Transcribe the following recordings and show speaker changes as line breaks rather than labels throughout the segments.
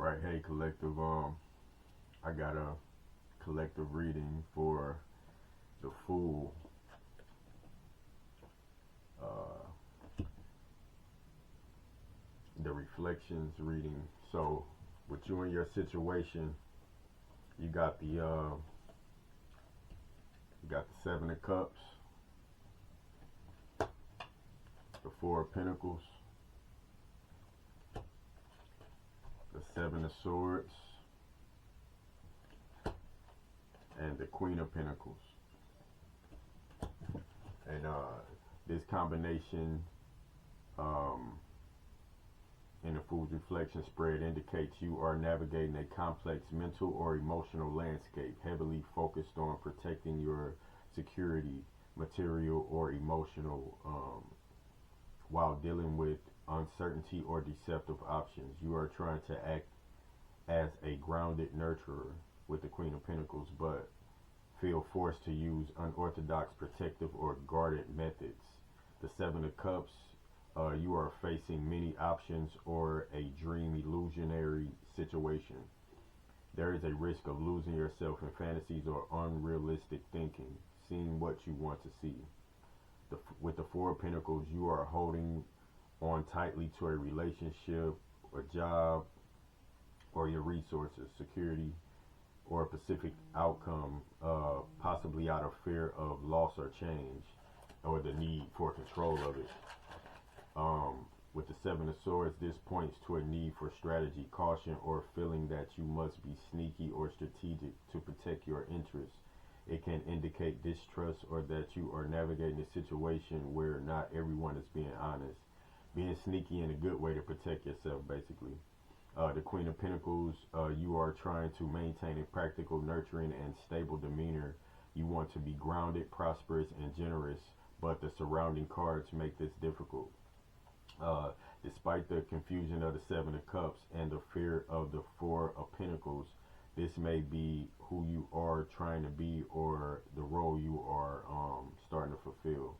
Alright, hey collective, I got a collective reading for the Fool, uh, the reflections reading. So, with you and your situation, you got the Seven of Cups, the Four of Pentacles, the Seven of Swords, and the Queen of Pentacles. And this combination in the Fool's Reflection spread indicates you are navigating a complex mental or emotional landscape heavily focused on protecting your security, material or emotional, while dealing with uncertainty or deceptive options. You are trying to act as a grounded nurturer with the Queen of Pentacles, but feel forced to use unorthodox, protective, or guarded methods. The Seven of Cups, you are facing many options or a dream illusionary situation. There is a risk of losing yourself in fantasies or unrealistic thinking, seeing what you want to see. With the Four of Pentacles, you are holding on tightly to a relationship, a job, or your resources, security, or a specific outcome, possibly out of fear of loss or change, or the need for control of it. With the Seven of Swords, this points to a need for strategy, caution, or feeling that you must be sneaky or strategic to protect your interests. It can indicate distrust or that you are navigating a situation where not everyone is being honest. Being sneaky in a good way to protect yourself, basically. The Queen of Pentacles, you are trying to maintain a practical, nurturing, and stable demeanor. You want to be grounded, prosperous, and generous, but the surrounding cards make this difficult. Despite the confusion of the Seven of Cups and the fear of the Four of Pentacles, this may be who you are trying to be or the role you are starting to fulfill.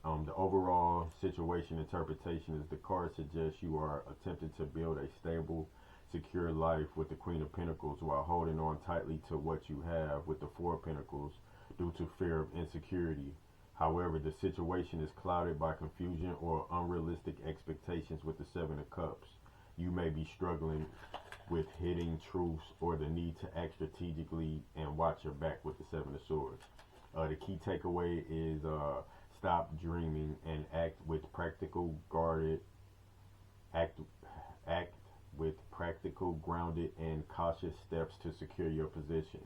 The overall situation interpretation is the card suggests you are attempting to build a stable, secure life with the Queen of Pentacles while holding on tightly to what you have with the Four of Pentacles due to fear of insecurity. However, the situation is clouded by confusion or unrealistic expectations with the Seven of Cups. You may be struggling with hidden truths or the need to act strategically and watch your back with the Seven of Swords. The key takeaway is stop dreaming and act with practical, guarded, act with practical, grounded, and cautious steps to secure your position.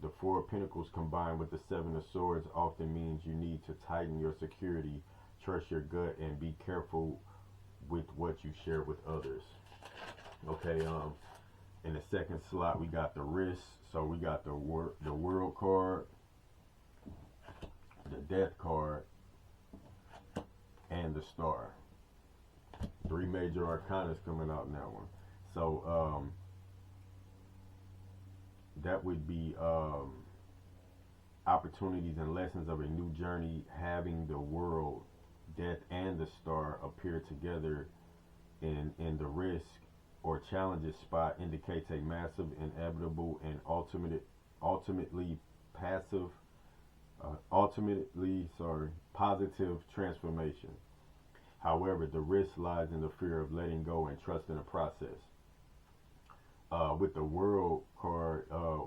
The Four of Pentacles combined with the Seven of Swords often means you need to tighten your security, trust your gut, and be careful with what you share with others. Okay, in the second slot we got the Risk. So we got the World card, the Death card, and the Star. Three major arcanas coming out in that one. So that would be opportunities and lessons of a new journey. Having the World, Death, and the Star appear together in the Risk or challenges spot indicates a massive, inevitable, and ultimately positive transformation. However, the risk lies in the fear of letting go and trusting the process. With the World card,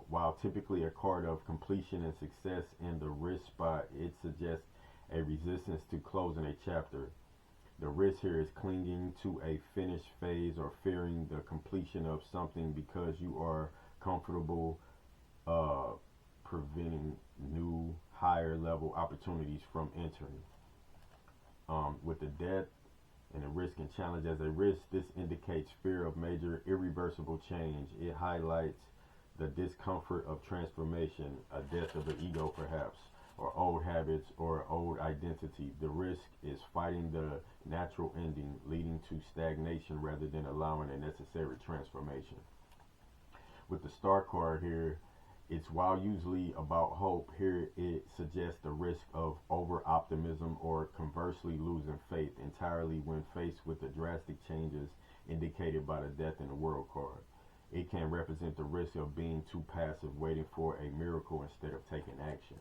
while typically a card of completion and success in the Risk spot, it suggests a resistance to closing a chapter. The risk here is clinging to a finished phase or fearing the completion of something because you are comfortable preventing new, higher level opportunities from entering. With the Death and the Risk and challenge as a risk, this indicates fear of major irreversible change. It highlights the discomfort of transformation, a death of the ego perhaps, or old habits or old identity. The risk is fighting the natural ending, leading to stagnation rather than allowing a necessary transformation. With the Star card here, it's while usually about hope, here it suggests the risk of over-optimism or conversely losing faith entirely when faced with the drastic changes indicated by the death in the world card. It can represent the risk of being too passive, waiting for a miracle instead of taking action.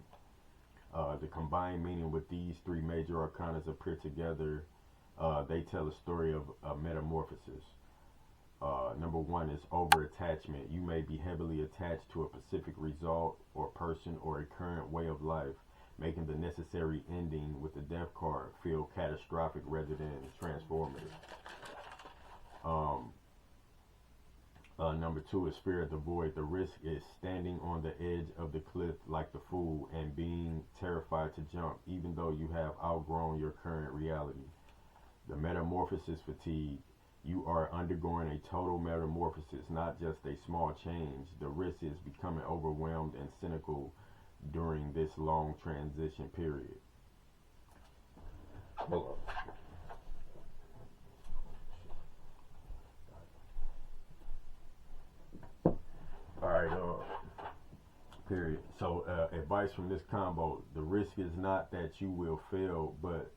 The combined meaning with these three major arcanas appear together. They tell a story of a metamorphosis. Number one is over-attachment. You may be heavily attached to a specific result or person or a current way of life, making the necessary ending with the death card feel catastrophic rather than transformative. Number two is fear of the void. The risk is standing on the edge of the cliff like the fool and being terrified to jump, even though you have outgrown your current reality. The metamorphosis fatigue. You are undergoing a total metamorphosis, not just a small change. The risk is becoming overwhelmed and cynical during this long transition period. Hold on. Alright, period. So, advice from this combo: the risk is not that you will fail, but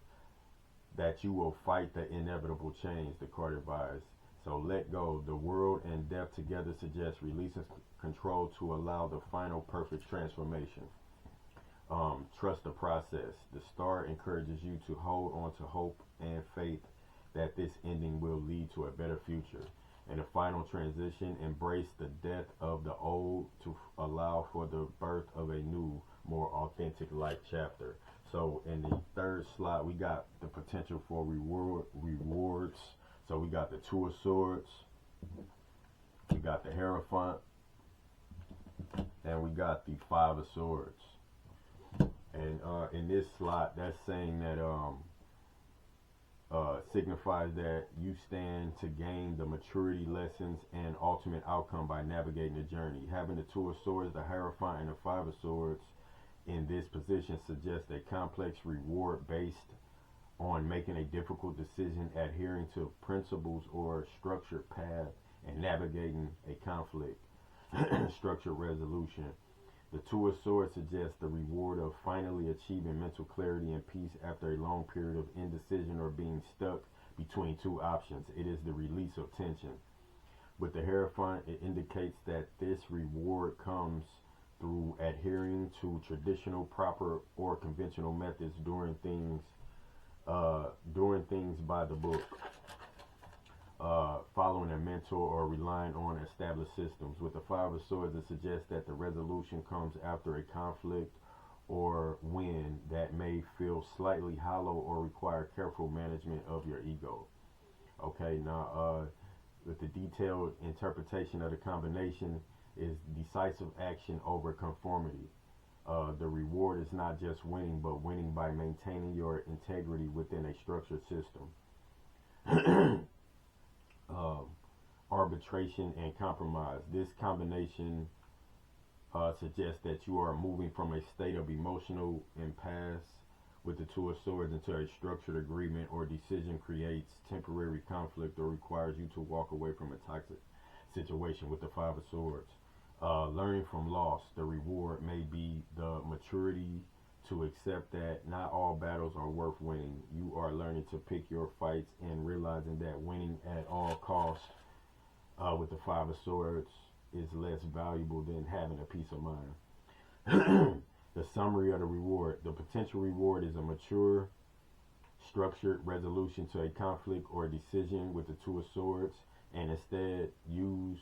that you will fight the inevitable change, the card advised. So let go. The world and death together suggest releasing control to allow the final perfect transformation. Trust the process. The star encourages you to hold on to hope and faith that this ending will lead to a better future. In the final transition, embrace the death of the old to allow for the birth of a new, more authentic life chapter. So in the third slot, we got the potential for rewards. So we got the Two of Swords, we got the Hierophant, and we got the Five of Swords. And in this slot, that's saying that signifies that you stand to gain the maturity lessons and ultimate outcome by navigating the journey. Having the Two of Swords, the Hierophant, and the Five of Swords in this position suggests a complex reward based on making a difficult decision, adhering to principles or structured path, and navigating a conflict, structured resolution. The Two of Swords suggests the reward of finally achieving mental clarity and peace after a long period of indecision or being stuck between two options. It is the release of tension. With the Hierophant, it indicates that this reward comes through adhering to traditional, proper, or conventional methods, doing things by the book, following a mentor, or relying on established systems. With the Five of Swords, it suggests that the resolution comes after a conflict or win that may feel slightly hollow or require careful management of your ego. Okay, now with the detailed interpretation of the combination is decisive action over conformity. The reward is not just winning, but winning by maintaining your integrity within a structured system. Arbitration and compromise. This combination suggests that you are moving from a state of emotional impasse with the Two of Swords into a structured agreement or decision creates temporary conflict or requires you to walk away from a toxic situation with the Five of Swords. Learning from loss. The reward may be the maturity to accept that not all battles are worth winning. You are learning to pick your fights and realizing that winning at all costs with the Five of Swords is less valuable than having a peace of mind. The summary of the reward. The potential reward is a mature, structured resolution to a conflict or decision with the Two of Swords, and instead use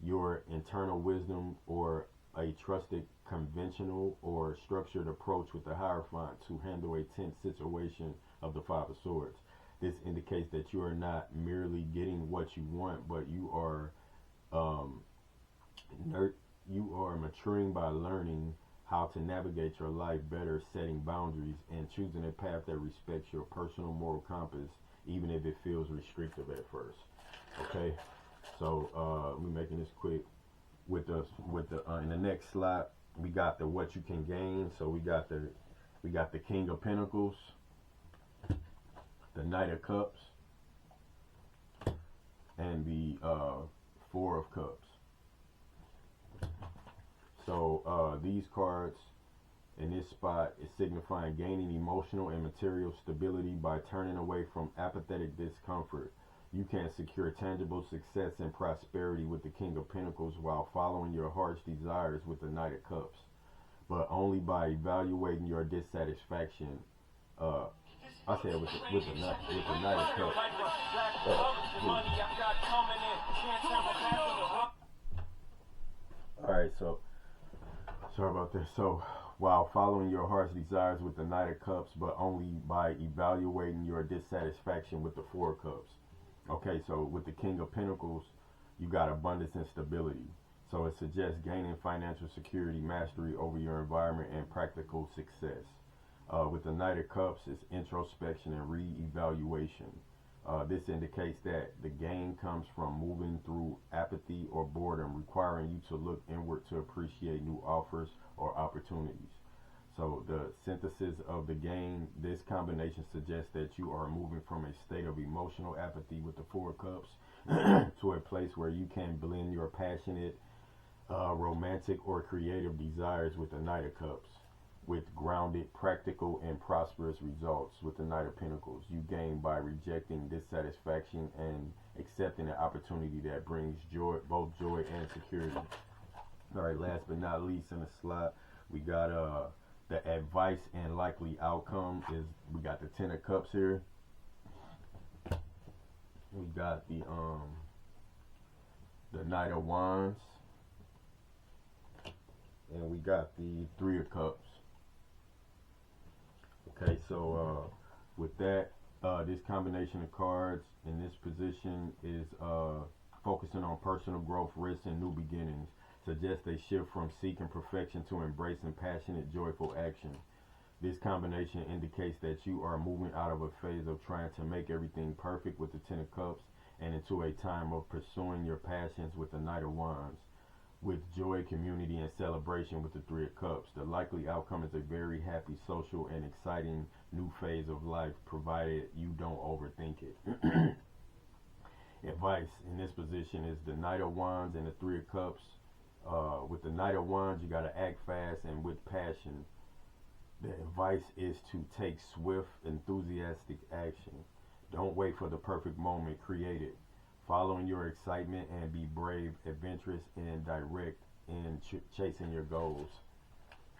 your internal wisdom or a trusted conventional or structured approach with the Hierophant to handle a tense situation of the Five of Swords. This indicates that you are not merely getting what you want, but you are maturing by learning how to navigate your life better, setting boundaries, and choosing a path that respects your personal moral compass, even if it feels restrictive at first. Okay, so we're making this quick. With the in the next slide, we got the what you can gain. So we got the King of Pentacles, the Knight of Cups, and the Four of Cups. So these cards in this spot is signifying gaining emotional and material stability by turning away from apathetic discomfort. You can secure tangible success and prosperity with the King of Pentacles while following your heart's desires with the Knight of Cups, but only by evaluating your dissatisfaction. I said with the Knight of Cups. All right, so sorry about this. So while following your heart's desires with the Knight of Cups, but only by evaluating your dissatisfaction with the Four of Cups. Okay, so with the King of Pentacles, you got abundance and stability. So it suggests gaining financial security, mastery over your environment, and practical success. With the Knight of Cups, it's introspection and re-evaluation. This indicates that the gain comes from moving through apathy or boredom, requiring you to look inward to appreciate new offers or opportunities. So the synthesis of the gain, this combination suggests that you are moving from a state of emotional apathy with the Four of Cups to a place where you can blend your passionate, romantic, or creative desires with the Knight of Cups, with grounded, practical, and prosperous results. With the Knight of Pentacles, you gain by rejecting dissatisfaction and accepting an opportunity that brings joy, both joy and security. All right, last but not least in the slot, we got the advice and likely outcome is, we got the Ten of Cups here. We got the Knight of Wands, and we got the Three of Cups. Okay, so with that, this combination of cards in this position is focusing on personal growth, risks, and new beginnings. Suggests a shift from seeking perfection to embracing passionate, joyful action. This combination indicates that you are moving out of a phase of trying to make everything perfect with the Ten of Cups and into a time of pursuing your passions with the Knight of Wands, with joy, community, and celebration with the Three of Cups. The likely outcome is a very happy, social, and exciting new phase of life, provided you don't overthink it. Advice in this position is the Knight of Wands and the Three of Cups. With the Knight of Wands, you got to act fast and with passion. The advice is to take swift, enthusiastic action. Don't wait for the perfect moment, create it. Following your excitement and be brave, adventurous, and direct in chasing your goals.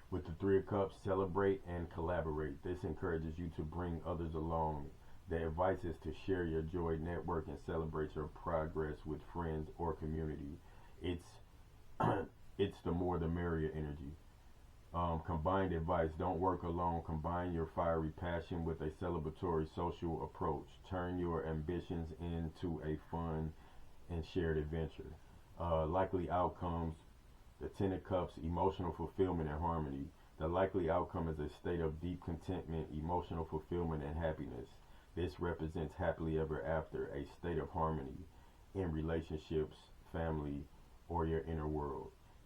With the Three of Cups, celebrate and collaborate. This encourages you to bring others along. The advice is to share your joy, network, and celebrate your progress with friends or community. It's the more the merrier energy. Combined advice: don't work alone. Combine your fiery passion with a celebratory social approach. Turn your ambitions into a fun and shared adventure. Likely outcomes: the Ten of Cups, emotional fulfillment and harmony. The likely outcome is a state of deep contentment, emotional fulfillment, and happiness. This represents happily ever after, a state of harmony in relationships, family, or your inner world.